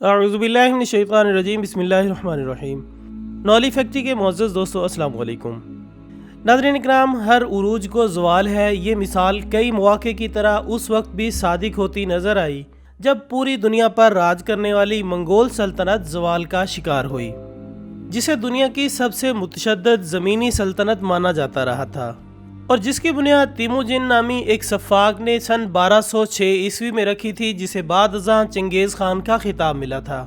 اعوذ باللہ من الشیطان الرجیم، بسم اللہ الرحمن الرحیم۔ نولی فیکٹری کے معزز دوستو، السلام علیکم۔ ناظرین اکرام، ہر عروج کو زوال ہے، یہ مثال کئی مواقع کی طرح اس وقت بھی صادق ہوتی نظر آئی جب پوری دنیا پر راج کرنے والی منگول سلطنت زوال کا شکار ہوئی، جسے دنیا کی سب سے متشدد زمینی سلطنت مانا جاتا رہا تھا، اور جس کی بنیاد تیموجن نامی ایک سفاک نے سن 1206 عیسوی میں رکھی تھی، جسے بعد ازاں چنگیز خان کا خطاب ملا تھا۔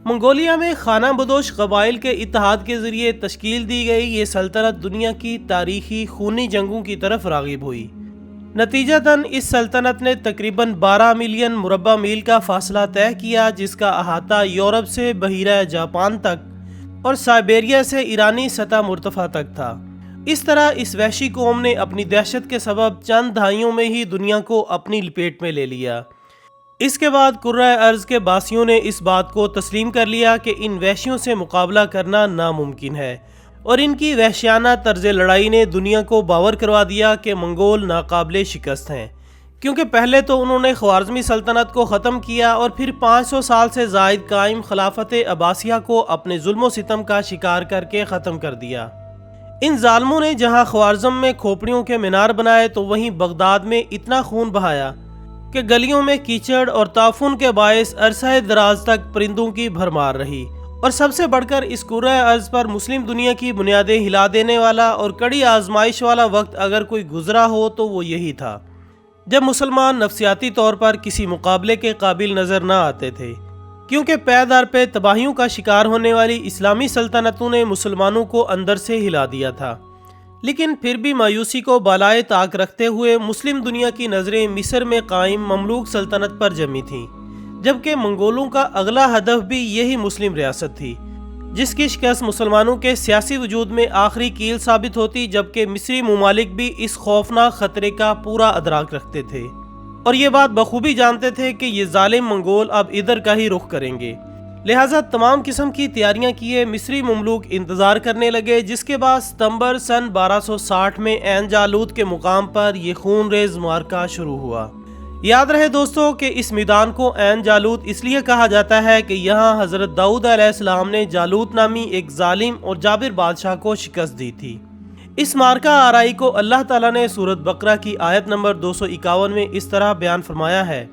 منگولیا میں خانہ بدوش قبائل کے اتحاد کے ذریعے تشکیل دی گئی یہ سلطنت دنیا کی تاریخی خونی جنگوں کی طرف راغب ہوئی۔ نتیجتاً اس سلطنت نے تقریباً 12 ملین مربع میل کا فاصلہ طے کیا، جس کا احاطہ یورپ سے بحیرہ جاپان تک اور سائبیریا سے ایرانی سطح مرتفع تک تھا۔ اس طرح اس وحشی قوم نے اپنی دہشت کے سبب چند دہائیوں میں ہی دنیا کو اپنی لپیٹ میں لے لیا۔ اس کے بعد کرۂ ارض کے باسیوں نے اس بات کو تسلیم کر لیا کہ ان وحشیوں سے مقابلہ کرنا ناممکن ہے، اور ان کی وحشیانہ طرز لڑائی نے دنیا کو باور کروا دیا کہ منگول ناقابل شکست ہیں، کیونکہ پہلے تو انہوں نے خوارزمی سلطنت کو ختم کیا اور پھر 500 سال سے زائد قائم خلافت عباسیہ کو اپنے ظلم و ستم کا شکار کر کے ختم کر دیا۔ ان ظالموں نے جہاں خوارزم میں کھوپڑیوں کے مینار بنائے تو وہیں بغداد میں اتنا خون بہایا کہ گلیوں میں کیچڑ اور تعفن کے باعث عرصہ دراز تک پرندوں کی بھرمار رہی، اور سب سے بڑھ کر اس کرۂ ارض پر مسلم دنیا کی بنیادیں ہلا دینے والا اور کڑی آزمائش والا وقت اگر کوئی گزرا ہو تو وہ یہی تھا جب مسلمان نفسیاتی طور پر کسی مقابلے کے قابل نظر نہ آتے تھے، کیونکہ پے در پہ تباہیوں کا شکار ہونے والی اسلامی سلطنتوں نے مسلمانوں کو اندر سے ہلا دیا تھا۔ لیکن پھر بھی مایوسی کو بالائے طاق رکھتے ہوئے مسلم دنیا کی نظریں مصر میں قائم مملوک سلطنت پر جمی تھیں، جبکہ منگولوں کا اگلا ہدف بھی یہی مسلم ریاست تھی، جس کی شکست مسلمانوں کے سیاسی وجود میں آخری کیل ثابت ہوتی، جبکہ مصری ممالک بھی اس خوفناک خطرے کا پورا ادراک رکھتے تھے، اور یہ بات بخوبی جانتے تھے کہ یہ ظالم منگول اب ادھر کا ہی رخ کریں گے۔ لہٰذا تمام قسم کی تیاریاں کیے مصری مملوک انتظار کرنے لگے، جس کے بعد ستمبر سن 1260 میں عین جالوت کے مقام پر یہ خون ریز معرکہ شروع ہوا۔ یاد رہے دوستو کہ اس میدان کو عین جالوت اس لیے کہا جاتا ہے کہ یہاں حضرت داؤد علیہ السلام نے جالوت نامی ایک ظالم اور جابر بادشاہ کو شکست دی تھی۔ اس معرکہ آرائی کو اللہ تعالیٰ نے سورۃ بقرہ کی آیت نمبر 251 میں اس طرح بیان فرمایا ہے: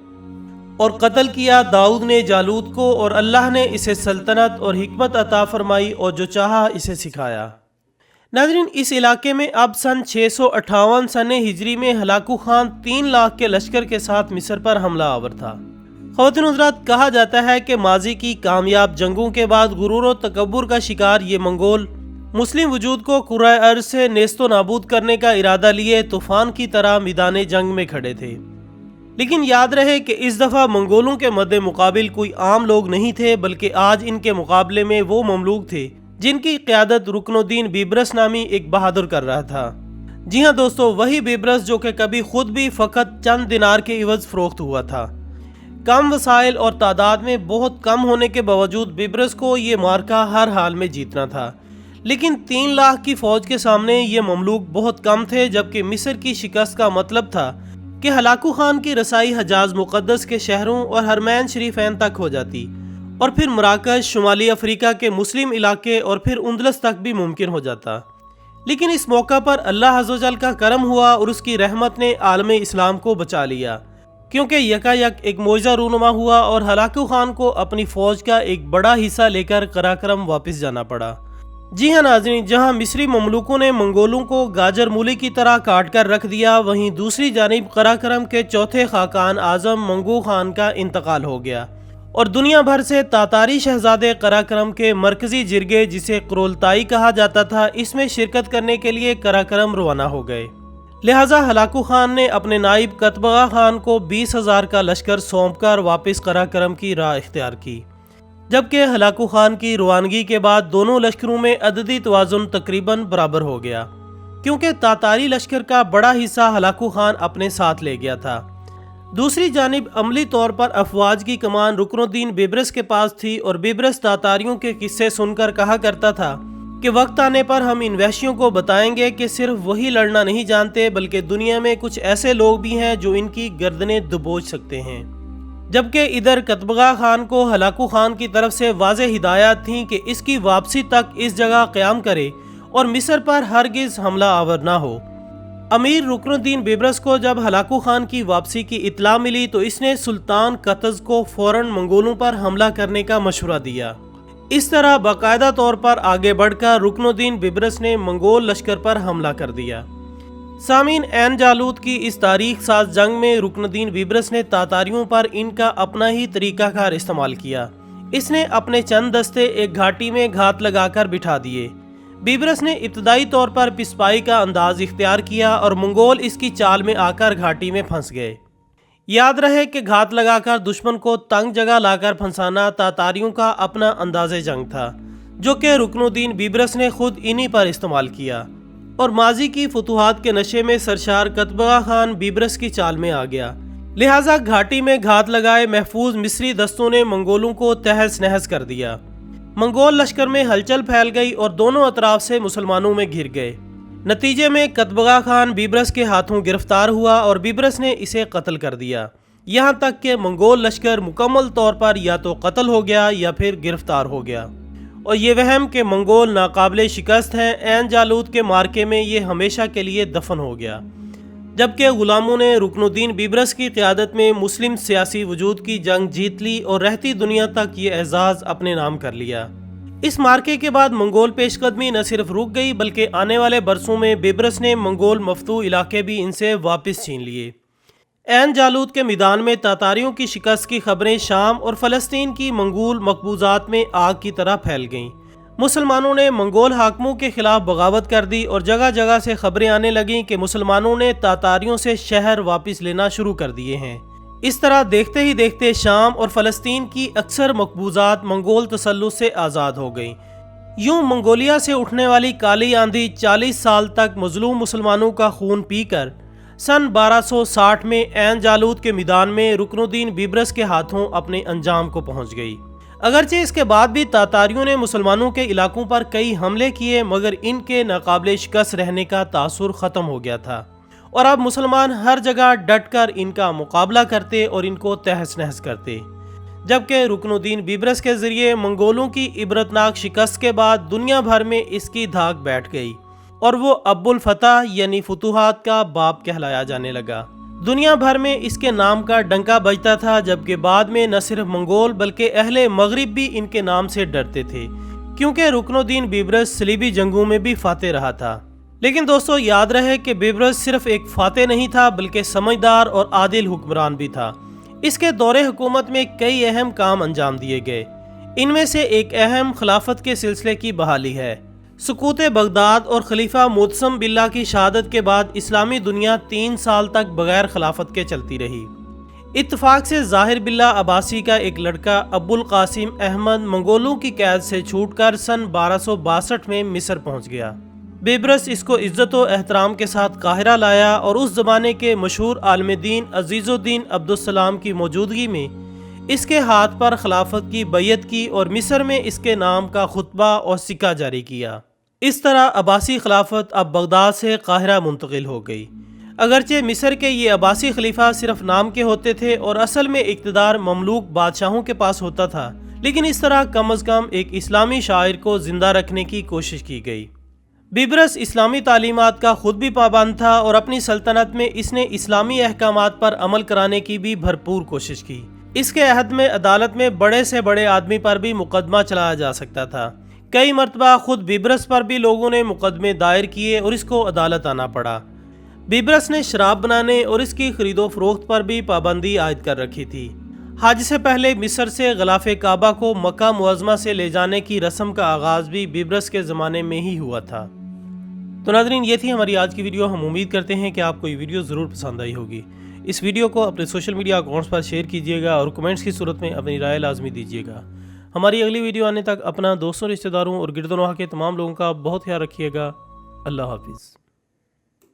اور قتل کیا داؤد نے جالوت کو، اور اللہ نے اسے سلطنت اور حکمت عطا فرمائی، اور جو چاہا اسے سکھایا۔ ناظرین، اس علاقے میں اب سن 658 سن ہجری میں ہلاکو خان 3 لاکھ کے لشکر کے ساتھ مصر پر حملہ آور تھا۔ خواتین حضرات، کہا جاتا ہے کہ ماضی کی کامیاب جنگوں کے بعد غرور و تکبر کا شکار یہ منگول مسلم وجود کو کرۂ ارض سے نیست و نابود کرنے کا ارادہ لیے طوفان کی طرح میدان جنگ میں کھڑے تھے۔ لیکن یاد رہے کہ اس دفعہ منگولوں کے مد مقابل کوئی عام لوگ نہیں تھے، بلکہ آج ان کے مقابلے میں وہ مملوک تھے جن کی قیادت رکن الدین بیبرس نامی ایک بہادر کر رہا تھا۔ جی ہاں دوستو، وہی بیبرس جو کہ کبھی خود بھی فقط چند دینار کے عوض فروخت ہوا تھا۔ کم وسائل اور تعداد میں بہت کم ہونے کے باوجود بیبرس کو یہ معرکہ ہر حال میں جیتنا تھا، لیکن 3 لاکھ کی فوج کے سامنے یہ مملوک بہت کم تھے، جبکہ مصر کی شکست کا مطلب تھا کہ ہلاکو خان کی رسائی حجاز مقدس کے شہروں اور حرمین شریفین تک ہو جاتی، اور پھر مراکش، شمالی افریقہ کے مسلم علاقے اور پھر اندلس تک بھی ممکن ہو جاتا۔ لیکن اس موقع پر اللہ عز و جل کا کرم ہوا اور اس کی رحمت نے عالم اسلام کو بچا لیا، کیونکہ یکایک ایک معجزہ رونما ہوا اور ہلاکو خان کو اپنی فوج کا ایک بڑا حصہ لے کر قراقرم واپس جانا پڑا۔ جی ہاں ناظرین، جہاں مصری مملوکوں نے منگولوں کو گاجر مولی کی طرح کاٹ کر رکھ دیا، وہیں دوسری جانب قراقرم کے چوتھے خاقان اعظم منگو خان کا انتقال ہو گیا، اور دنیا بھر سے تاتاری شہزادے قراقرم کے مرکزی جرگے، جسے قرولتائی کہا جاتا تھا، اس میں شرکت کرنے کے لیے قراقرم روانہ ہو گئے۔ لہٰذا ہلاکو خان نے اپنے نائب قطبغہ خان کو 20,000 کا لشکر سونپ کر واپس قراقرم کی راہ اختیار کی، جبکہ ہلاکو خان کی روانگی کے بعد دونوں لشکروں میں عددی توازن تقریباً برابر ہو گیا، کیونکہ تاتاری لشکر کا بڑا حصہ ہلاکو خان اپنے ساتھ لے گیا تھا۔ دوسری جانب عملی طور پر افواج کی کمان رکن الدین بیبرس کے پاس تھی، اور بیبرس تاتاریوں کے قصے سن کر کہا کرتا تھا کہ وقت آنے پر ہم ان وحشیوں کو بتائیں گے کہ صرف وہی لڑنا نہیں جانتے، بلکہ دنیا میں کچھ ایسے لوگ بھی ہیں جو ان کی گردنیں دبوچ سکتے ہیں۔ جبکہ ادھر قتبغہ خان کو ہلاکو خان کی طرف سے واضح ہدایات تھیں کہ اس کی واپسی تک اس جگہ قیام کرے اور مصر پر ہرگز حملہ آور نہ ہو۔ امیر رکن الدین بیبرس کو جب ہلاکو خان کی واپسی کی اطلاع ملی تو اس نے سلطان قطز کو فوراً منگولوں پر حملہ کرنے کا مشورہ دیا۔ اس طرح باقاعدہ طور پر آگے بڑھ کر رکن الدین بیبرس نے منگول لشکر پر حملہ کر دیا۔ سامعین، عین جالوت کی اس تاریخ ساز جنگ میں رکن الدین بیبرس نے تاتاریوں پر ان کا اپنا ہی طریقہ کار استعمال کیا۔ اس نے اپنے چند دستے ایک گھاٹی میں گھات لگا کر بٹھا دیے۔ بیبرس نے ابتدائی طور پر پسپائی کا انداز اختیار کیا اور منگول اس کی چال میں آ کر گھاٹی میں پھنس گئے۔ یاد رہے کہ گھات لگا کر دشمن کو تنگ جگہ لا کر پھنسانا تاتاریوں کا اپنا انداز جنگ تھا، جو کہ رکن الدین بیبرس نے خود انہی پر استعمال کیا، اور ماضی کی فتوحات کے نشے میں سرشار قتبغہ خان بیبرس کی چال میں آ گیا۔ لہٰذا گھاٹی میں گھات لگائے محفوظ مصری دستوں نے منگولوں کو تہس نہس کر دیا۔ منگول لشکر میں ہلچل پھیل گئی اور دونوں اطراف سے مسلمانوں میں گھر گئے۔ نتیجے میں قتبغہ خان بیبرس کے ہاتھوں گرفتار ہوا اور بیبرس نے اسے قتل کر دیا، یہاں تک کہ منگول لشکر مکمل طور پر یا تو قتل ہو گیا یا پھر گرفتار ہو گیا۔ اور یہ وہم کہ منگول ناقابل شکست ہیں، عین جالوت کے مارکے میں یہ ہمیشہ کے لیے دفن ہو گیا، جبکہ غلاموں نے رکن الدین بیبرس کی قیادت میں مسلم سیاسی وجود کی جنگ جیت لی اور رہتی دنیا تک یہ اعزاز اپنے نام کر لیا۔ اس مارکے کے بعد منگول پیش قدمی نہ صرف رک گئی بلکہ آنے والے برسوں میں بیبرس نے منگول مفتوح علاقے بھی ان سے واپس چھین لیے۔ عین جالوت کے میدان میں تاتاریوں کی شکست کی خبریں شام اور فلسطین کی منگول مقبوضات میں آگ کی طرح پھیل گئیں۔ مسلمانوں نے منگول حاکموں کے خلاف بغاوت کر دی اور جگہ جگہ سے خبریں آنے لگیں کہ مسلمانوں نے تاتاریوں سے شہر واپس لینا شروع کر دیے ہیں۔ اس طرح دیکھتے ہی دیکھتے شام اور فلسطین کی اکثر مقبوضات منگول تسلط سے آزاد ہو گئیں۔ یوں منگولیا سے اٹھنے والی کالی آندھی 40 سال تک مظلوم مسلمانوں کا خون پی کر سن 1260 میں عین جالوت کے میدان میں رکن الدین بیبرس کے ہاتھوں اپنے انجام کو پہنچ گئی۔ اگرچہ اس کے بعد بھی تاتاریوں نے مسلمانوں کے علاقوں پر کئی حملے کیے، مگر ان کے ناقابل شکست رہنے کا تاثر ختم ہو گیا تھا، اور اب مسلمان ہر جگہ ڈٹ کر ان کا مقابلہ کرتے اور ان کو تہس نہس کرتے۔ جبکہ رکن الدین بیبرس کے ذریعے منگولوں کی عبرتناک شکست کے بعد دنیا بھر میں اس کی دھاک بیٹھ گئی اور وہ ابو الفتح یعنی فتوحات کا باپ کہلایا جانے لگا۔ دنیا بھر میں اس کے نام کا ڈنکا بجتا تھا، جبکہ بعد میں نہ صرف منگول بلکہ اہل مغرب بھی ان کے نام سے ڈرتے تھے، کیونکہ رکن الدین بیبرس صلیبی جنگوں میں بھی فاتح رہا تھا۔ لیکن دوستو، یاد رہے کہ بیبرس صرف ایک فاتح نہیں تھا بلکہ سمجھدار اور عادل حکمران بھی تھا۔ اس کے دور حکومت میں کئی اہم کام انجام دیے گئے۔ ان میں سے ایک اہم خلافت کے سلسلے کی بحالی ہے۔ سقوط بغداد اور خلیفہ معتصم باللہ کی شہادت کے بعد اسلامی دنیا 3 سال تک بغیر خلافت کے چلتی رہی۔ اتفاق سے ظاہر باللہ عباسی کا ایک لڑکا ابو القاسم احمد منگولوں کی قید سے چھوٹ کر سن 1262 میں مصر پہنچ گیا۔ بیبرس اس کو عزت و احترام کے ساتھ قاہرہ لایا اور اس زمانے کے مشہور عالم دین عزیز الدین عبدالسلام کی موجودگی میں اس کے ہاتھ پر خلافت کی بیعت کی اور مصر میں اس کے نام کا خطبہ اور سکہ جاری کیا۔ اس طرح عباسی خلافت اب بغداد سے قاہرہ منتقل ہو گئی۔ اگرچہ مصر کے یہ عباسی خلیفہ صرف نام کے ہوتے تھے اور اصل میں اقتدار مملوک بادشاہوں کے پاس ہوتا تھا، لیکن اس طرح کم از کم ایک اسلامی شاعر کو زندہ رکھنے کی کوشش کی گئی۔ بیبرس اسلامی تعلیمات کا خود بھی پابند تھا اور اپنی سلطنت میں اس نے اسلامی احکامات پر عمل کرانے کی بھی بھرپور کوشش کی۔ اس کے عہد میں عدالت میں بڑے سے بڑے آدمی پر بھی مقدمہ چلایا جا سکتا تھا۔ کئی مرتبہ خود بیبرس پر بھی لوگوں نے مقدمے دائر کیے اور اس کو عدالت آنا پڑا۔ بیبرس نے شراب بنانے اور اس کی خرید و فروخت پر بھی پابندی عائد کر رکھی تھی۔ حج سے پہلے مصر سے غلاف کعبہ کو مکہ معظمہ سے لے جانے کی رسم کا آغاز بھی بیبرس کے زمانے میں ہی ہوا تھا۔ تو ناظرین، یہ تھی ہماری آج کی ویڈیو۔ ہم امید کرتے ہیں کہ آپ کو یہ ویڈیو ضرور پسند آئی ہوگی۔ اس ویڈیو کو اپنے سوشل میڈیا اکاؤنٹس پر شیئر کیجیے گا اور کمنٹس کی صورت میں اپنی رائے لازمی دیجیے گا۔ ہماری اگلی ویڈیو آنے تک اپنا دوستوں، رشتہ داروں اور گرد و نواح کے تمام لوگوں کا بہت خیال رکھیے گا۔ اللہ حافظ۔